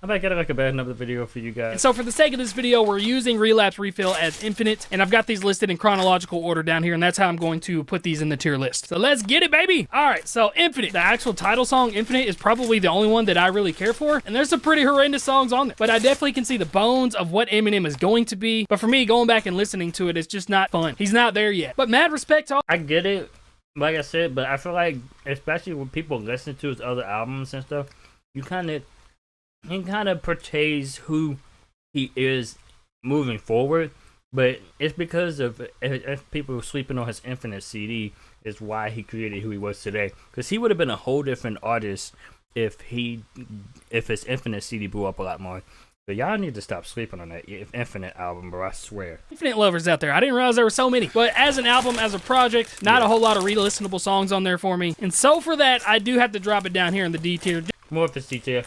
I might get like a bad another video for you guys. And so for the sake of this video, we're using Relapse Refill as Infinite, and I've got these listed in chronological order down here, and that's how I'm going to put these in the tier list. So let's get it, baby! Alright, so Infinite, the actual title song, Infinite, is probably the only one that I really care for, and there's some pretty horrendous songs on there, but I definitely can see the bones of what Eminem is going to be, but for me, going back and listening to it, it's just not fun. He's not there yet. But mad respect to all— I get it, like I said, but I feel like, especially when people listen to his other albums and stuff, he kind of portrays who he is moving forward, but it's because of if people sleeping on his Infinite CD is why he created who he was today, because he would have been a whole different artist if his Infinite CD blew up a lot more. But y'all need to stop sleeping on that Infinite album, bro, I swear. Infinite lovers out there. I didn't realize there were so many. But as an album, as a project, not a whole lot of re-listenable songs on there for me. And so for that, I do have to drop it down here in the D tier. More if it's D tier.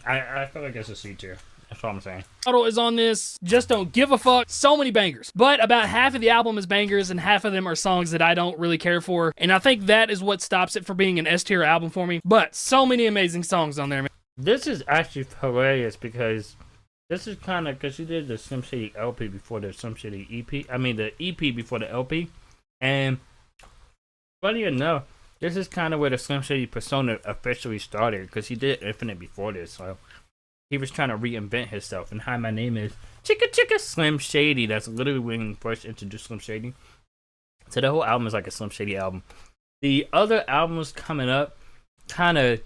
I feel like it's a C tier. That's what I'm saying. Model is on this. Just don't give a fuck. So many bangers. But about half of the album is bangers, and half of them are songs that I don't really care for. And I think that is what stops it from being an S tier album for me. But so many amazing songs on there, man. This is actually hilarious because this is kind of because he did the Slim Shady LP before the Slim Shady EP. I mean, the EP before the LP. And funny enough, this is kind of where the Slim Shady persona officially started because he did Infinite before this. So he was trying to reinvent himself. And hi, my name is Chicka Slim Shady. That's literally when he first introduced Slim Shady. So the whole album is like a Slim Shady album. The other albums coming up kind of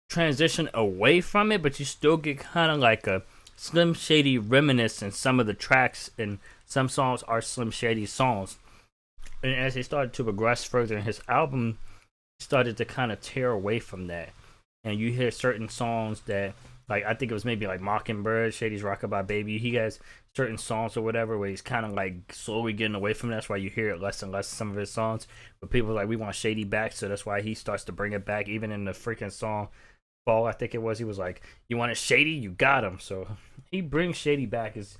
transition away from it, but you still get kind of like a Slim Shady reminiscence. Some of the tracks and some songs are Slim Shady songs. And as he started to progress further in his album, he started to kind of tear away from that. And you hear certain songs that, like, I think it was maybe like Mockingbird, Shady's Rockabye Baby. He has certain songs or whatever where he's kind of like slowly getting away from that. That's why you hear it less and less in some of his songs. But people are like, we want Shady back, so that's why he starts to bring it back. Even in the freaking song Ball, I think it was, he was like, you want it Shady? You got him. So he brings Shady back is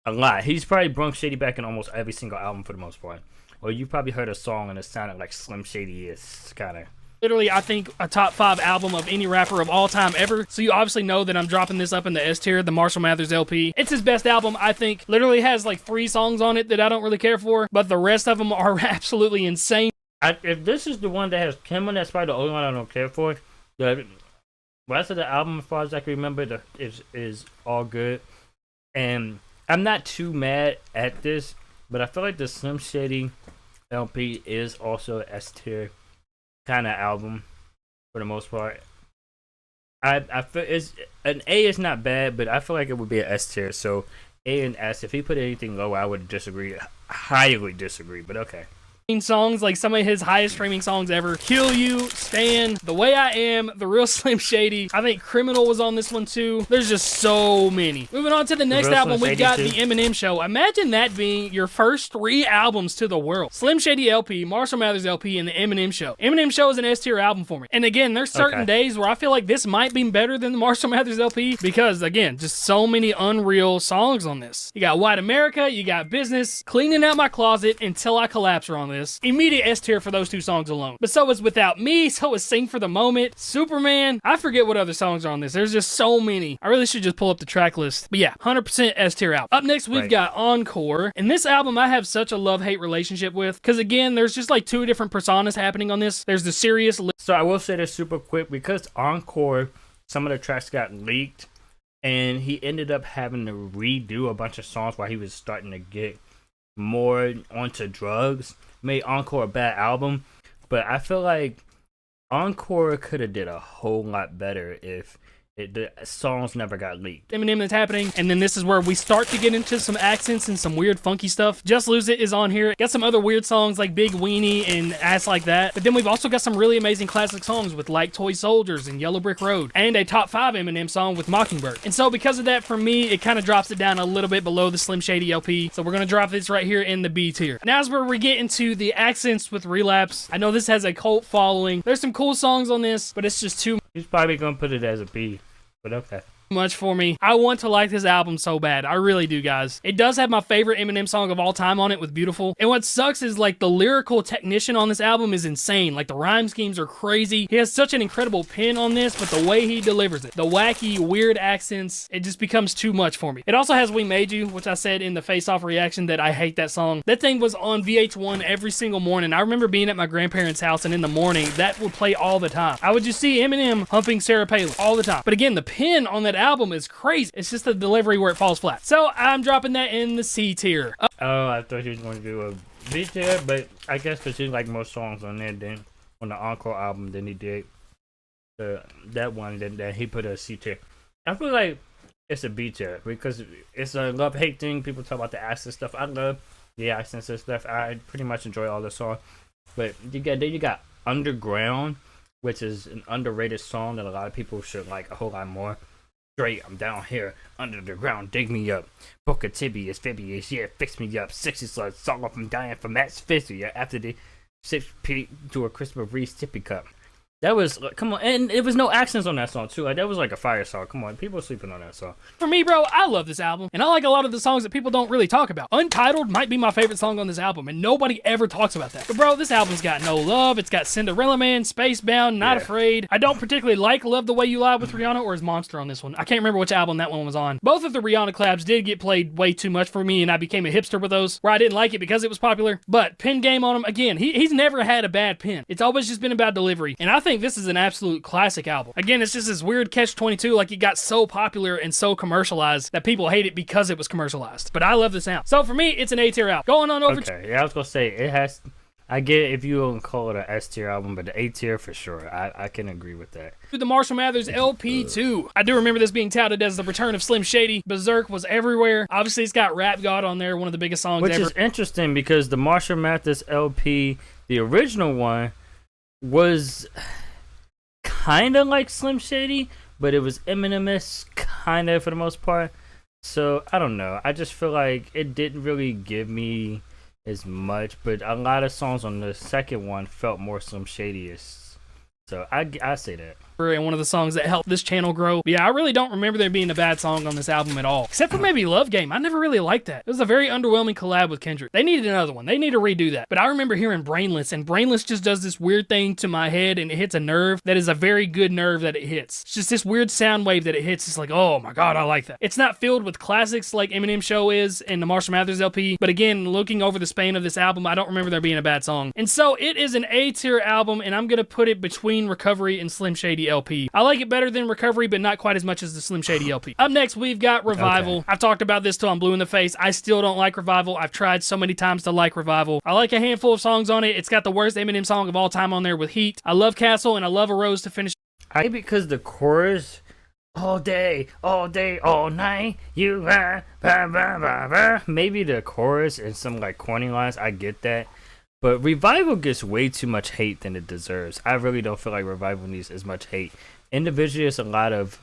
a lot. He's probably brought Shady back in almost every single album for the most part. Or you probably heard a song and it sounded like Slim Shady is kind of. Literally, I think a top 5 album of any rapper of all time ever. So you obviously know that I'm dropping this up in the S tier, the Marshall Mathers LP. It's his best album, I think. Literally has like 3 songs on it that I don't really care for, but the rest of them are absolutely insane. If this is the one that has Kim on, that's probably the only one I don't care for. The rest of the album, as far as I can remember, is all good. And I'm not too mad at this, but I feel like the Slim Shady LP is also an S tier kind of album for the most part. I feel an A is not bad, but I feel like it would be an S tier. So A and S. If he put anything low, I would disagree. Highly disagree, but okay. Songs, like some of his highest streaming songs ever. Kill You, Stan, The Way I Am, The Real Slim Shady. I think Criminal was on this one too. There's just so many. Moving on to the next album, we've got The Eminem Show. Imagine that being your first 3 albums to the world. Slim Shady LP, Marshall Mathers LP, and The Eminem Show. Eminem Show is an S tier album for me. And again, there's certain days where I feel like this might be better than the Marshall Mathers LP because, again, just so many unreal songs on this. You got White America, you got Business, Cleaning Out My Closet, Until I Collapse are on this. Immediate S tier for those 2 songs alone. But so is Without Me, so is Sing for the Moment, Superman. I forget what other songs are on this. There's just so many. I really should just pull up the track list. But yeah, 100% S tier album. Up next, we've got Encore. And this album I have such a love-hate relationship with. Because again, there's just like 2 different personas happening on this. There's the serious. So I will say this super quick. Because Encore, some of the tracks got leaked. And he ended up having to redo a bunch of songs while he was starting to get more onto drugs. Made Encore a bad album, but I feel like Encore could have did a whole lot better if the songs never got leaked. Eminem that's happening, and then this is where we start to get into some accents and some weird funky stuff. Just Lose It is on here. Got some other weird songs like Big Weenie and Ass Like That, but then we've also got some really amazing classic songs with Like Toy Soldiers and Yellow Brick Road, and a top 5 Eminem song with Mockingbird. And so because of that, for me, it kind of drops it down a little bit below the Slim Shady LP, so we're gonna drop this right here in the B tier. Now is where we get into the accents with Relapse. I know this has a cult following. There's some cool songs on this, but it's just too. He's probably gonna put it as a B. But okay. much for me. I want to like this album so bad. I really do, guys. It does have my favorite Eminem song of all time on it with Beautiful. And what sucks is like the lyrical technician on this album is insane. Like the rhyme schemes are crazy. He has such an incredible pen on this, but the way he delivers it, the wacky, weird accents, it just becomes too much for me. It also has We Made You, which I said in the face-off reaction that I hate that song. That thing was on VH1 every single morning. I remember being at my grandparents' house, and in the morning, that would play all the time. I would just see Eminem humping Sarah Palin all the time. But again, the pen on that album is crazy. It's just the delivery where it falls flat. So I'm dropping that in the C tier. Oh, I thought you was going to do a B tier, but I guess because you like most songs on there, then on the Encore album, then he did that one, then he put a C tier. I feel like it's a B tier because it's a love-hate thing. People talk about the accent stuff. I love the accents and stuff. I pretty much enjoy all the songs. But you got Underground, which is an underrated song that a lot of people should like a whole lot more. Straight, I'm down here under the ground, dig me up. Book a tibias, fibias, yeah, fix me up. 60 sluts, song off, I'm dying from that fizzy. Yeah, after the 6p to a Christmas Reese tippy cup. That was, come on, and it was no accents on that song too. Like that was like a fire song. Come on, people are sleeping on that song. For me, bro, I love this album, and I like a lot of the songs that people don't really talk about. Untitled might be my favorite song on this album, and nobody ever talks about that. But bro, this album's got No Love, it's got Cinderella Man, Spacebound, Not Afraid. I don't particularly like Love the Way You Lie with Rihanna or is Monster on this one. I can't remember which album that one was on. Both of the Rihanna collabs did get played way too much for me, and I became a hipster with those, where I didn't like it because it was popular. But pen game on him, again, he's never had a bad pen. It's always just been about delivery, and I think this is an absolute classic album. Again, it's just this weird catch-22, like it got so popular and so commercialized that people hate it because it was commercialized. But I love this album. So for me, it's an A tier album. Going on over to... Yeah, I was gonna say, it has... I get it if you don't call it an S tier album, but the A tier for sure. I can agree with that. The Marshall Mathers LP 2. I do remember this being touted as the return of Slim Shady. Berserk was everywhere. Obviously, it's got Rap God on there, one of the biggest songs ever. Which is interesting because the Marshall Mathers LP, the original one, was kind of like Slim Shady, but it was Eminem-esque, kind of for the most part. So, I don't know. I just feel like it didn't really give me as much, but a lot of songs on the second one felt more Slim Shady-ish. So I say that. And one of the songs that helped this channel grow. But yeah, I really don't remember there being a bad song on this album at all. Except for maybe Love Game. I never really liked that. It was a very underwhelming collab with Kendrick. They needed another one. They need to redo that. But I remember hearing Brainless, and Brainless just does this weird thing to my head, and it hits a nerve that is a very good nerve that it hits. It's just this weird sound wave that it hits. It's like, oh my god, I like that. It's not filled with classics like Eminem Show is in the Marshall Mathers LP, but again, looking over the span of this album, I don't remember there being a bad song. And so it is an A tier album, and I'm gonna put it between Recovery and Slim Shady LP. I like it better than Recovery, but not quite as much as the Slim Shady LP. Up next, we've got Revival. Okay. I've talked about this till I'm blue in the face. I still don't like Revival. I've tried so many times to like Revival. I like a handful of songs on it. It's got the worst Eminem song of all time on there with Heat. I love Castle, and I love A Rose to finish. Because the chorus, all day, all night, you are, bah, bah, bah, bah. Maybe the chorus and some like corny lines, I get that. But Revival gets way too much hate than it deserves. I really don't feel like Revival needs as much hate. Individually, there's a lot of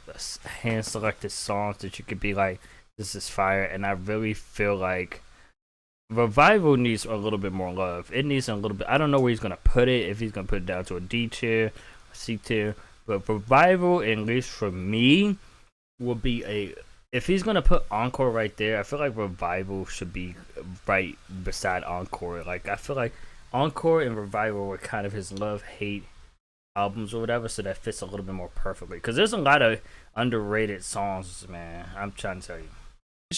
hand-selected songs that you could be like, this is fire. And I really feel like Revival needs a little bit more love. It needs a little bit. I don't know where he's going to put it. If he's going to put it down to a D tier, a C tier. But Revival, at least for me, will be a... If he's going to put Encore right there, I feel like Revival should be right beside Encore. Like, I feel like Encore and Revival were kind of his love-hate albums or whatever, so that fits a little bit more perfectly. Because there's a lot of underrated songs, man. I'm trying to tell you.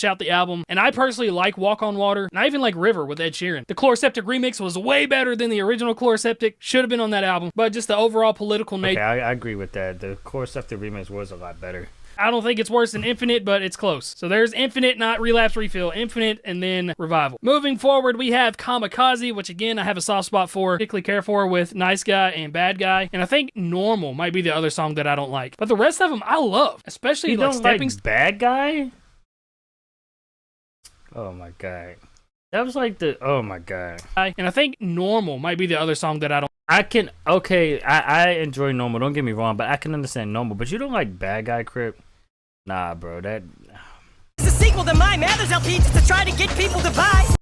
Out the album, and I personally like Walk on Water, and I even like River with Ed Sheeran. The Chloroseptic remix was way better than the original Chloroseptic. Should have been on that album, but just the overall political nature. Okay, I agree with that. The Chloroseptic remix was a lot better. I don't think it's worse than Infinite, but it's close. So there's Infinite, not Relapse Refill. Infinite, and then Revival. Moving forward, we have Kamikaze, which again, I have a soft spot for, particularly care for with Nice Guy and Bad Guy. And I think Normal might be the other song that I don't like. But the rest of them I love, especially you like don't Stepping like Bad Guy? Oh my god. That was like the, oh my god. And I think Normal might be the other song that I don't. I enjoy Normal, don't get me wrong, but I can understand Normal, but you don't like Bad Guy, Crip? Nah, bro, that... It's a sequel to my Mathers LP just to try to get people to buy.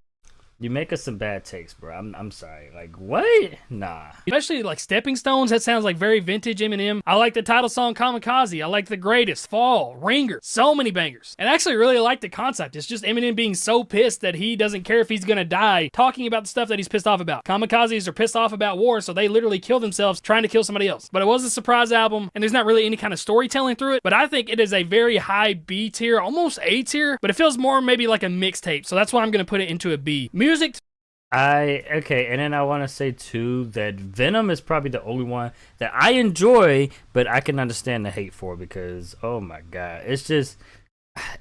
You make us some bad takes, bro. I'm sorry. Like, what? Nah. Especially like Stepping Stones, that sounds like very vintage Eminem. I like the title song Kamikaze. I like The Greatest, Fall, Ringer. So many bangers. And I actually really like the concept. It's just Eminem being so pissed that he doesn't care if he's gonna die, talking about the stuff that he's pissed off about. Kamikazes are pissed off about war, so they literally kill themselves trying to kill somebody else. But it was a surprise album, and there's not really any kind of storytelling through it, but I think it is a very high B tier, almost A tier, but it feels more maybe like a mixtape, so that's why I'm gonna put it into a B. Music. Okay, and then I want to say too that Venom is probably the only one that I enjoy, but I can understand the hate for, because oh my god, it's just,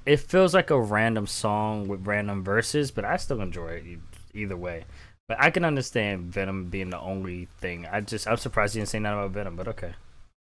it feels like a random song with random verses, but I still enjoy it either way. But I can understand Venom being the only thing. I'm surprised you didn't say nothing about Venom, but okay.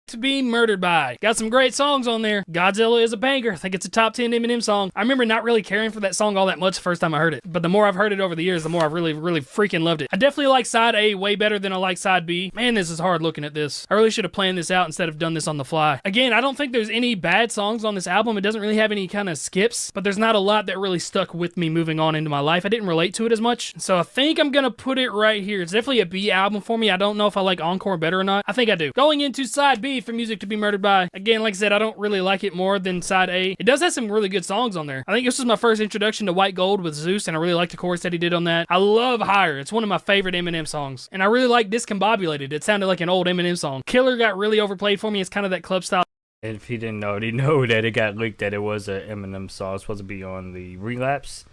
To Be Murdered By. Got some great songs on there. Godzilla is a banger. I think it's a top 10 Eminem song. I remember not really caring for that song all that much the first time I heard it, but the more I've heard it over the years, the more I've really freaking loved it. I definitely like side A way better than I like side B. Man, this is hard looking at this. I really should have planned this out instead of done this on the fly. Again, I don't think there's any bad songs on this album. It doesn't really have any kind of skips, but there's not a lot that really stuck with me moving on into my life. I didn't relate to it as much, so I think I'm gonna put it right here. It's definitely a B album for me. I don't know if I like Encore better or not. I think I do. Going into side B for Music to Be Murdered By. Again, like I said, I don't really like it more than side A. It does have some really good songs on there. I think this was my first introduction to White Gold with Zeus, and I really like the chorus that he did on that. I love Higher. It's one of my favorite Eminem songs. And I really like Discombobulated. It sounded like an old Eminem song. Killer got really overplayed for me. It's kind of that club style. And if he didn't know, he know that it got leaked that it was an Eminem song. It's supposed to be on the Relapse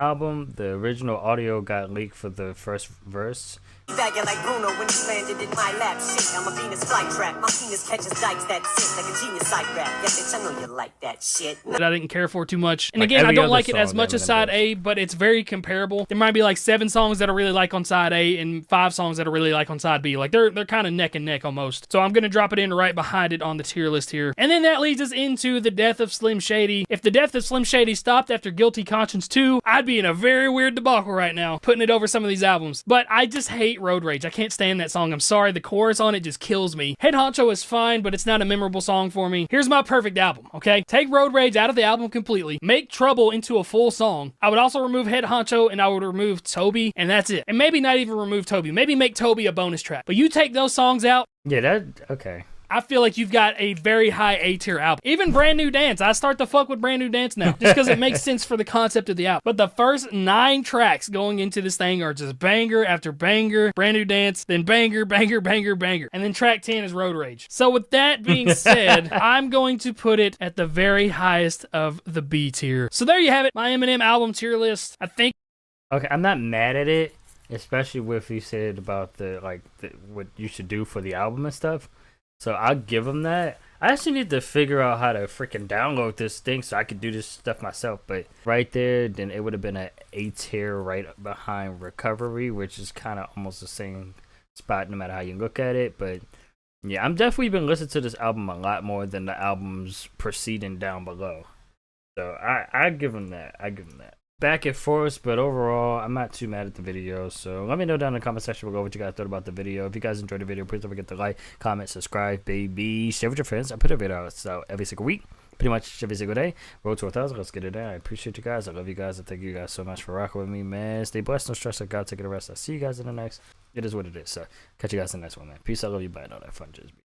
album. The original audio got leaked for the first verse. Bagging like Bruno when he landed in my lap. Shit, I'm a Venus flytrap. My penis catches dikes that sit like a genius side rap. Yeah, bitch, I know you like that shit. That I didn't care for too much. And like again, I don't like it song as much as side A, but it's very comparable. There might be like 7 songs that I really like on side A and 5 songs that I really like on side B. Like they're kind of neck and neck almost. So I'm gonna drop it in right behind it on the tier list here. And then that leads us into The Death of Slim Shady. If The Death of Slim Shady stopped after Guilty Conscience 2, I'd be in a very weird debacle right now, putting it over some of these albums. But I just hate Road Rage. I can't stand that song. I'm sorry, the chorus on it just kills me. Head Honcho is fine, but it's not a memorable song for me. Here's my perfect album, okay? Take Road Rage out of the album completely. Make Trouble into a full song. I would also remove Head Honcho, and I would remove Toby, and that's it. And maybe not even remove Toby. Maybe make Toby a bonus track. But you take those songs out. Yeah, okay. I feel like you've got a very high A tier album. Even Brand New Dance. I start to fuck with Brand New Dance now, just because it makes sense for the concept of the album. But the first 9 tracks going into this thing are just banger after banger, Brand New Dance, then banger, banger, banger, banger. And then track 10 is Road Rage. So with that being said, I'm going to put it at the very highest of the B tier. So there you have it, my Eminem album tier list. I think. Okay, I'm not mad at it, especially with you said about what you should do for the album and stuff. So I'll give them that. I actually need to figure out how to freaking download this thing so I could do this stuff myself. But right there, then it would have been an A tier right behind Recovery, which is kind of almost the same spot no matter how you look at it. But yeah, I'm definitely been listening to this album a lot more than the albums preceding down below. So I give them that. Back and forth, but overall, I'm not too mad at the video. So let me know down in the comment section below what you guys thought about the video. If you guys enjoyed the video, please don't forget to like, comment, subscribe, baby. Share with your friends. I put a video out every single week, pretty much every single day. Road to 1,000. Let's get it there. I appreciate you guys. I love you guys. I thank you guys so much for rocking with me, man. Stay blessed. No stress. Let God take the rest. I'll see you guys in the next. It is what it is. So catch you guys in the next one, man. Peace. I love you. Bye. And all that fun just be.